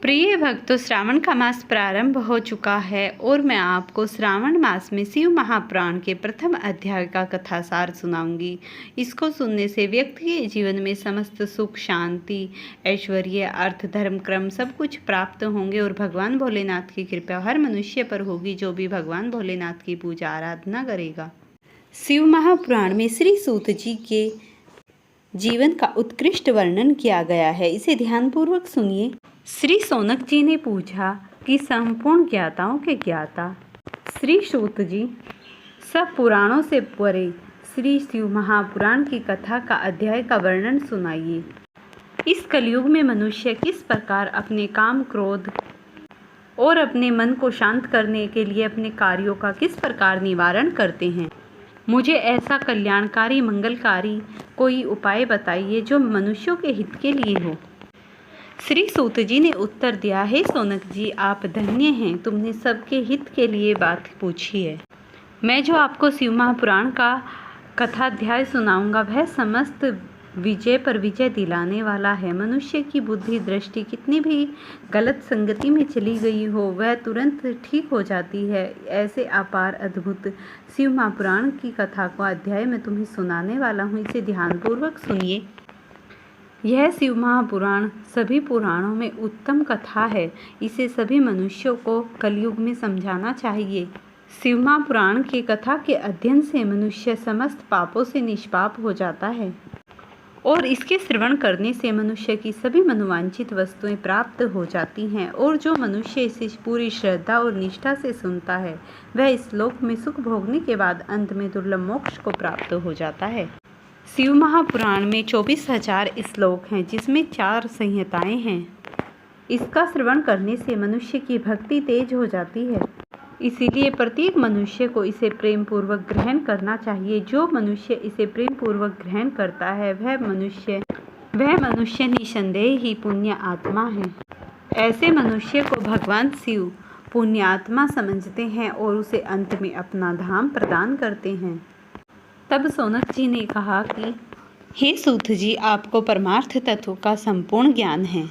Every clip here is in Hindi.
प्रिय भक्तों, श्रावण का मास प्रारंभ हो चुका है और मैं आपको श्रावण मास में शिव महापुराण के प्रथम अध्याय का कथासार सुनाऊंगी। इसको सुनने से व्यक्ति के जीवन में समस्त सुख, शांति, ऐश्वर्य, अर्थ, धर्म, क्रम सब कुछ प्राप्त होंगे और भगवान भोलेनाथ की कृपा हर मनुष्य पर होगी जो भी भगवान भोलेनाथ की पूजा आराधना करेगा। शिव महापुराण में श्री सूत जी के जीवन का उत्कृष्ट वर्णन किया गया है। इसे ध्यानपूर्वक सुनिए। श्री सौनक जी ने पूछा कि संपूर्ण ज्ञाताओं के ज्ञाता श्री सूत जी, सब पुराणों से परे श्री शिव महापुराण की कथा का अध्याय का वर्णन सुनाइए। इस कलयुग में मनुष्य किस प्रकार अपने काम, क्रोध और अपने मन को शांत करने के लिए अपने कार्यों का किस प्रकार निवारण करते हैं। मुझे ऐसा कल्याणकारी, मंगलकारी कोई उपाय बताइए जो मनुष्यों के हित के लिए हो। श्री सूत जी ने उत्तर दिया, हे सौनक जी, आप धन्य हैं, तुमने सबके हित के लिए बात पूछी है। मैं जो आपको शिव महापुराण का कथाध्याय सुनाऊंगा वह समस्त विजय पर विजय दिलाने वाला है। मनुष्य की बुद्धि, दृष्टि कितनी भी गलत संगति में चली गई हो वह तुरंत ठीक हो जाती है। ऐसे अपार अद्भुत शिव महापुराण की कथा को अध्याय में तुम्हें सुनाने वाला हूँ, इसे ध्यानपूर्वक सुनिए। यह शिव महापुराण सभी पुराणों में उत्तम कथा है। इसे सभी मनुष्यों को कलयुग में समझाना चाहिए। शिव महापुराण की कथा के अध्ययन से मनुष्य समस्त पापों से निष्पाप हो जाता है और इसके श्रवण करने से मनुष्य की सभी मनोवांछित वस्तुएं प्राप्त हो जाती हैं। और जो मनुष्य इसे पूरी श्रद्धा और निष्ठा से सुनता है वह इस लोक में सुख भोगने के बाद अंत में दुर्लभ मोक्ष को प्राप्त हो जाता है। शिव महापुराण में 24,000 श्लोक हैं जिसमें 4 संहिताएं हैं। इसका श्रवण करने से मनुष्य की भक्ति तेज हो जाती है, इसीलिए प्रत्येक मनुष्य को इसे प्रेम पूर्वक ग्रहण करना चाहिए। जो मनुष्य इसे प्रेम पूर्वक ग्रहण करता है वह मनुष्य निसंदेह ही पुण्य आत्मा है। ऐसे मनुष्य को भगवान शिव पुण्य आत्मा समझते हैं और उसे अंत में अपना धाम प्रदान करते हैं। तब सौनक जी ने कहा कि हे सूत जी, आपको परमार्थ तत्व का संपूर्ण ज्ञान है।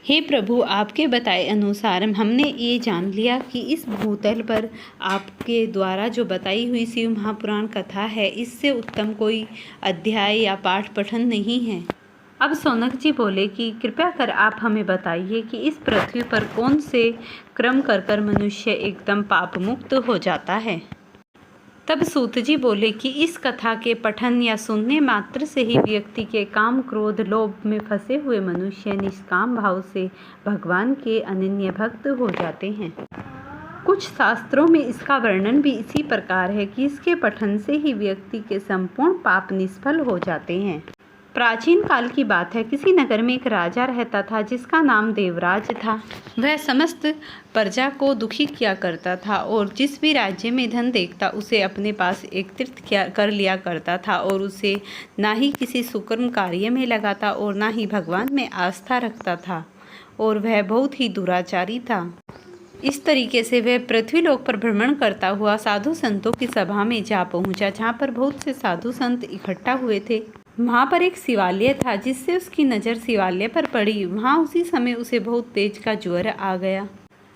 हे प्रभु, आपके बताए अनुसार हमने ये जान लिया कि इस भूतल पर आपके द्वारा जो बताई हुई शिव महापुराण कथा है इससे उत्तम कोई अध्याय या पाठ पठन नहीं है। अब सौनक जी बोले कि कृपया कर आप हमें बताइए कि इस पृथ्वी पर कौन से क्रम कर मनुष्य एकदम पाप मुक्त हो जाता है। तब सूत जी बोले कि इस कथा के पठन या सुनने मात्र से ही व्यक्ति के काम, क्रोध, लोभ में फंसे हुए मनुष्य निष्काम भाव से भगवान के अनन्य भक्त हो जाते हैं। कुछ शास्त्रों में इसका वर्णन भी इसी प्रकार है कि इसके पठन से ही व्यक्ति के संपूर्ण पाप निष्फल हो जाते हैं। प्राचीन काल की बात है, किसी नगर में एक राजा रहता था जिसका नाम देवराज था। वह समस्त प्रजा को दुखी किया करता था और जिस भी राज्य में धन देखता उसे अपने पास एकत्रित कर लिया करता था और उसे ना ही किसी सुकर्म कार्य में लगाता और ना ही भगवान में आस्था रखता था और वह बहुत ही दुराचारी था। इस तरीके से वह पृथ्वीलोक पर भ्रमण करता हुआ साधु संतों की सभा में जा पहुंचा, जहाँ पर बहुत से साधु संत इकट्ठा हुए थे। वहाँ पर एक शिवालय था, जिससे उसकी नज़र शिवालय पर पड़ी। वहाँ उसी समय उसे बहुत तेज का ज्वर आ गया।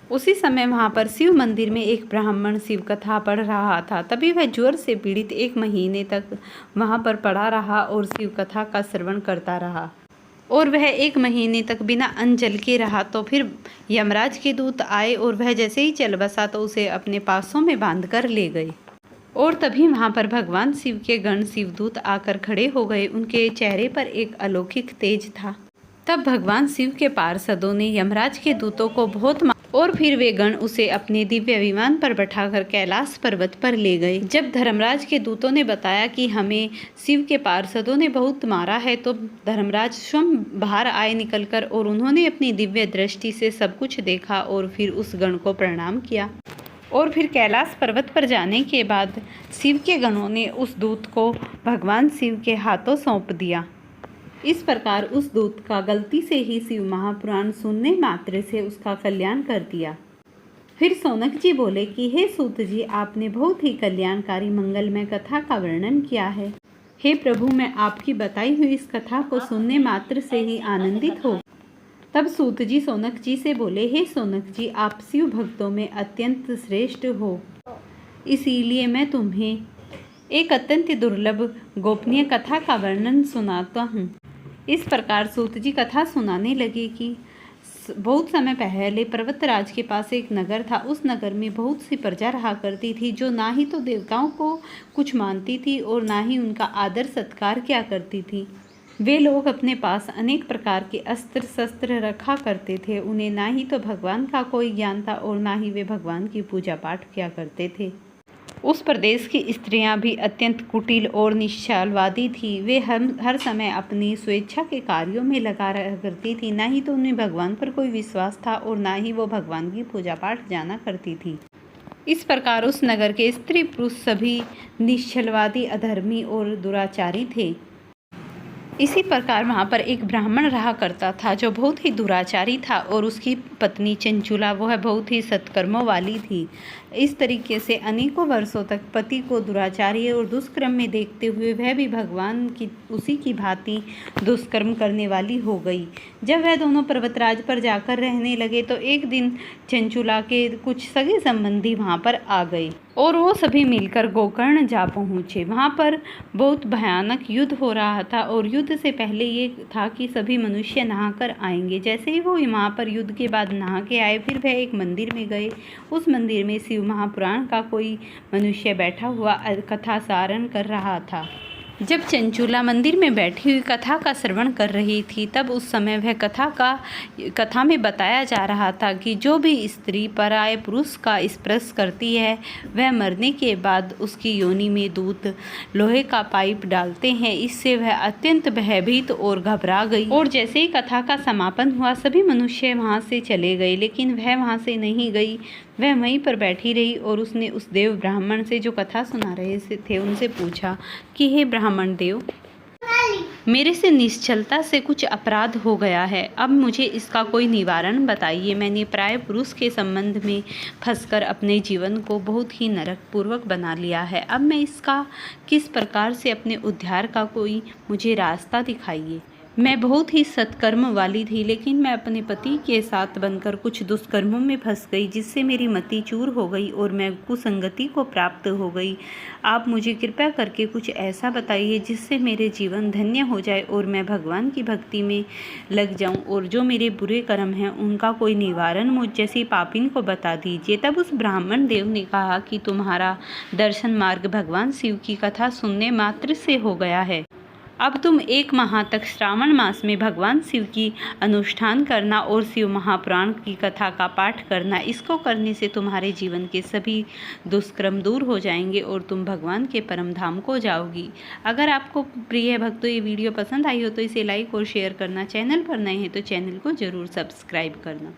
उसी समय वहाँ पर शिव मंदिर में एक ब्राह्मण शिव कथा पढ़ रहा था। तभी वह ज्वर से पीड़ित 1 महीने तक वहाँ पर पड़ा रहा और शिव कथा का श्रवण करता रहा। और वह 1 महीने तक बिना अन्न जल के रहा। तो फिर यमराज के दूत आए और वह जैसे ही चल बसा तो उसे अपने पासों में बांध कर ले गए। और तभी वहाँ पर भगवान शिव के गण शिवदूत आकर खड़े हो गए। उनके चेहरे पर एक अलौकिक तेज था। तब भगवान शिव के पार्षदों ने यमराज के दूतों को बहुत और फिर वे गण उसे अपने दिव्य विमान पर बैठाकर कैलाश पर्वत पर ले गए। जब धर्मराज के दूतों ने बताया कि हमें शिव के पार्षदों ने बहुत मारा है, तो धर्मराज स्वयं बाहर आए निकलकर और उन्होंने अपनी दिव्य दृष्टि से सब कुछ देखा और फिर उस गण को प्रणाम किया। और फिर कैलाश पर्वत पर जाने के बाद शिव के गणों ने उस दूत को भगवान शिव के हाथों सौंप दिया। इस प्रकार उस दूत का गलती से ही शिव महापुराण सुनने मात्र से उसका कल्याण कर दिया। फिर सौनक जी बोले कि हे सूत जी, आपने बहुत ही कल्याणकारी मंगलमय कथा का वर्णन किया है। हे प्रभु, मैं आपकी बताई हुई इस कथा को सुनने मात्र से ही आनंदित हो तब सूत जी सोनक जी से बोले, हे सोनक जी, आप शिव भक्तों में अत्यंत श्रेष्ठ हो, इसीलिए मैं तुम्हें एक अत्यंत दुर्लभ गोपनीय कथा का वर्णन सुनाता हूँ। इस प्रकार सूत जी कथा सुनाने लगे कि बहुत समय पहले पर्वतराज के पास एक नगर था। उस नगर में बहुत सी प्रजा रहा करती थी, जो ना ही तो देवताओं को कुछ मानती थी और ना ही उनका आदर सत्कार किया करती थी। वे लोग अपने पास अनेक प्रकार के अस्त्र शस्त्र रखा करते थे। उन्हें ना ही तो भगवान का कोई ज्ञान था और ना ही वे भगवान की पूजा पाठ किया करते थे। उस प्रदेश की स्त्रियां भी अत्यंत कुटिल और निश्चलवादी थी। वे हर समय अपनी स्वेच्छा के कार्यों में लगा रहा करती थी। ना ही तो उन्हें भगवान पर कोई विश्वास था और ना ही वो भगवान की पूजा पाठ जाना करती थी। इस प्रकार उस नगर के स्त्री पुरुष सभी निश्चलवादी, अधर्मी और दुराचारी थे। इसी प्रकार वहाँ पर एक ब्राह्मण रहा करता था, जो बहुत ही दुराचारी था, और उसकी पत्नी चंचुला वह बहुत ही सत्कर्मों वाली थी। इस तरीके से अनेकों वर्षों तक पति को दुराचारी और दुष्कर्म में देखते हुए वह भी भगवान की उसी की भांति दुष्कर्म करने वाली हो गई। जब वह दोनों पर्वतराज पर जाकर रहने लगे तो एक दिन चंचुला के कुछ सगे संबंधी वहाँ पर आ गए और वो सभी मिलकर गोकर्ण जा पहुँचे। वहाँ पर बहुत भयानक युद्ध हो रहा था और युद्ध से पहले ये था कि सभी मनुष्य नहाकर आएंगे। जैसे ही वो वहाँ पर युद्ध के बाद नहा के आए, फिर वह एक मंदिर में गए। उस मंदिर में शिव महापुराण का कोई मनुष्य बैठा हुआ कथा सारण कर रहा था। जब चंचुला मंदिर में बैठी हुई कथा का श्रवण कर रही थी, तब उस समय वह कथा में बताया जा रहा था कि जो भी स्त्री पराये पुरुष का स्पर्श करती है, वह मरने के बाद उसकी योनि में दूत लोहे का पाइप डालते हैं। इससे वह अत्यंत भयभीत और घबरा गई और जैसे ही कथा का समापन हुआ, सभी मनुष्य वहाँ से चले गए, लेकिन वह वहाँ से नहीं गई। वह वहीं पर बैठी रही और उसने उस देव ब्राह्मण से जो कथा सुना रहे थे उनसे पूछा कि हे ब्राह्मण देव, मेरे से निश्चलता से कुछ अपराध हो गया है। अब मुझे इसका कोई निवारण बताइए। मैंने प्राय पुरुष के संबंध में फंसकर अपने जीवन को बहुत ही नरकपूर्वक बना लिया है। अब मैं इसका किस प्रकार से अपने उद्धार का कोई मुझे रास्ता दिखाइए। मैं बहुत ही सत्कर्म वाली थी, लेकिन मैं अपने पति के साथ बनकर कुछ दुष्कर्मों में फंस गई, जिससे मेरी मति चूर हो गई और मैं कुसंगति को प्राप्त हो गई। आप मुझे कृपया करके कुछ ऐसा बताइए जिससे मेरे जीवन धन्य हो जाए और मैं भगवान की भक्ति में लग जाऊं, और जो मेरे बुरे कर्म हैं उनका कोई निवारण मुझ जैसी पापिन को बता दीजिए। तब उस ब्राह्मण देव ने कहा कि तुम्हारा दर्शन मार्ग भगवान शिव की कथा सुनने मात्र से हो गया है। अब तुम 1 माह तक श्रावण मास में भगवान शिव की अनुष्ठान करना और शिव महापुराण की कथा का पाठ करना। इसको करने से तुम्हारे जीवन के सभी दुष्कर्म दूर हो जाएंगे और तुम भगवान के परम धाम को जाओगी। अगर आपको प्रिय भक्तों ये वीडियो पसंद आई हो तो इसे लाइक और शेयर करना। चैनल पर नए हैं तो चैनल को ज़रूर सब्सक्राइब करना।